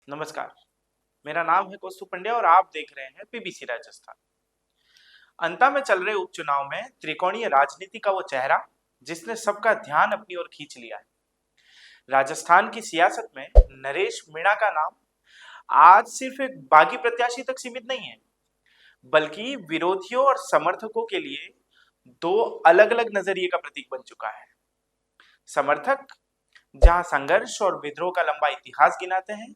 नमस्कार। मेरा नाम है कौस्तुभ पंड्या और आप देख रहे हैं पीबीसी राजस्थान। अंता में चल रहे उपचुनाव में त्रिकोणीय राजनीति का वो चेहरा जिसने सबका ध्यान अपनी ओर खींच लिया है। राजस्थान की सियासत में नरेश मीणा का नाम आज सिर्फ एक बागी प्रत्याशी तक सीमित नहीं है, बल्कि विरोधियों और समर्थकों के लिए दो अलग अलग नजरिए का प्रतीक बन चुका है। समर्थक जहां संघर्ष और विद्रोह का लंबा इतिहास गिनाते हैं,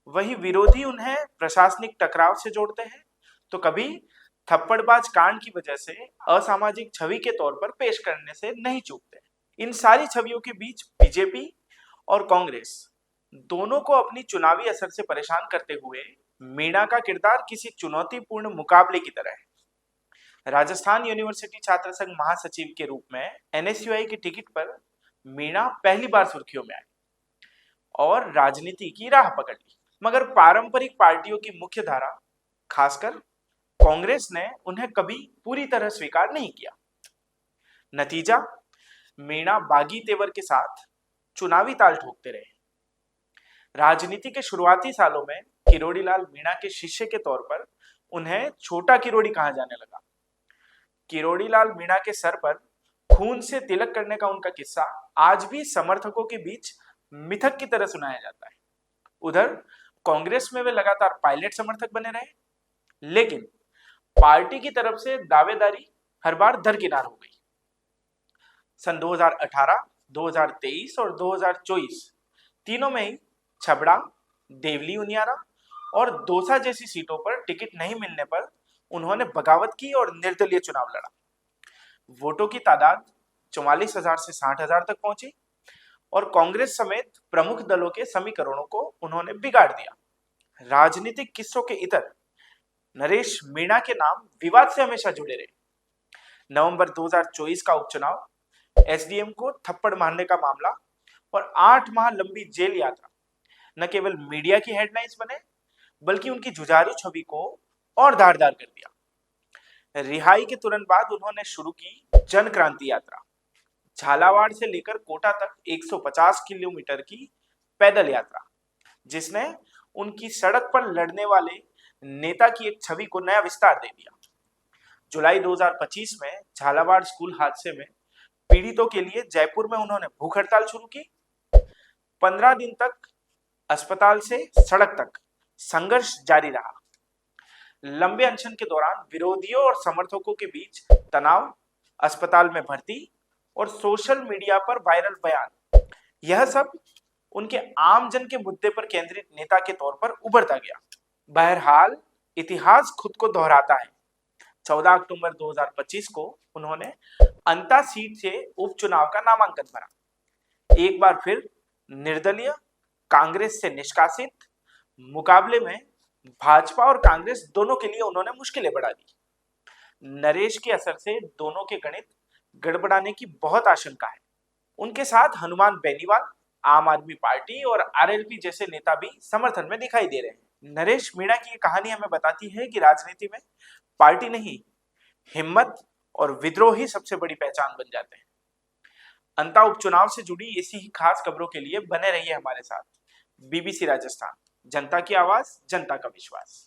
वही विरोधी उन्हें प्रशासनिक टकराव से जोड़ते हैं, तो कभी थप्पड़बाज कांड की वजह से असामाजिक छवि के तौर पर पेश करने से नहीं चूकते। इन सारी छवियों के बीच बीजेपी और कांग्रेस दोनों को अपनी चुनावी असर से परेशान करते हुए मीणा का किरदार किसी चुनौतीपूर्ण मुकाबले की तरह है। राजस्थान यूनिवर्सिटी छात्र संघ महासचिव के रूप में एनएसयूआई की टिकट पर मीणा पहली बार सुर्खियों में आई और राजनीति की राह पकड़ ली। मगर पारंपरिक पार्टियों की मुख्य धारा, खासकर कांग्रेस ने उन्हें कभी पूरी तरह स्वीकार नहीं किया। नतीजा, मीणा बागी तेवर के साथ चुनावी ताल ठोकते रहे। राजनीति के शुरुआती सालों में किरोड़ीलाल मीणा के शिष्य के तौर पर उन्हें छोटा किरोड़ी कहा जाने लगा। किरोड़ीलाल मीणा के सर पर खून से तिलक करने का उनका किस्सा आज भी समर्थकों के बीच मिथक की तरह सुनाया जाता है। उधर कांग्रेस में वे लगातार पायलट समर्थक बने रहे, लेकिन पार्टी की तरफ से दावेदारी हर बार दरकिनार हो गई। सन 2018, 2023 और 2024 तीनों में ही छबड़ा, देवली उनियारा और दौसा जैसी सीटों पर टिकट नहीं मिलने पर उन्होंने बगावत की और निर्दलीय चुनाव लड़ा। वोटों की तादाद 44,000 से 60,000 तक पहुंची और कांग्रेस समेत प्रमुख दलों के समीकरणों को उन्होंने बिगाड़ दिया। राजनीतिक किस्सों के इतर नरेश मीणा के नाम विवाद से हमेशा जुड़े रहे। नवंबर 2024 का उपचुनाव, एसडीएम को थप्पड़ मारने का मामला और 8 माह लंबी जेल यात्रा न केवल मीडिया की हेडलाइंस बने, बल्कि उनकी जुझारू छवि को और धारदार कर दिया। रिहाई के तुरंत बाद उन्होंने शुरू की जन क्रांति यात्रा, झालावाड़ से लेकर कोटा तक 150 किलोमीटर की पैदल यात्रा, जिसने उनकी सड़क पर लड़ने वाले नेता की एक छवि को नया विस्तार दे दिया। जुलाई 2025 में झालावाड़ स्कूल हादसे में पीड़ितों के लिए जयपुर में उन्होंने भूख हड़ताल शुरू की। 15 दिन तक अस्पताल से सड़क तक संघर्ष जारी रहा। लंबे अनशन के दौरान विरोधियों और समर्थकों के बीच तनाव, अस्पताल में भर्ती और सोशल मीडिया पर वायरल बयान, यह सब उनके आम जन के मुद्दे पर केंद्रित नेता के तौर पर उभरता गया। बहरहाल इतिहास खुद को दोहराता है। 14 अक्टूबर 2025 को उन्होंने अंता सीट से उपचुनाव का नामांकन भरा। एक बार फिर निर्दलीय, कांग्रेस से निष्कासित मुकाबले में भाजपा और कांग्रेस दोनों के लिए उन्होंने मुश्किलें बढ़ा दी। नरेश के असर से दोनों के गणित गड़बड़ाने की बहुत आशंका है। उनके साथ हनुमान बेनीवाल, आम आदमी पार्टी और आरएलपी जैसे नेता भी समर्थन में दिखाई दे रहे हैं। नरेश मीणा की ये कहानी हमें बताती है कि राजनीति में पार्टी नहीं, हिम्मत और विद्रोह ही सबसे बड़ी पहचान बन जाते हैं। अंता उपचुनाव से जुड़ी ऐसी ही खास खबरों के लिए बने रहिए हमारे साथ। बीबीसी राजस्थान, जनता की आवाज, जनता का विश्वास।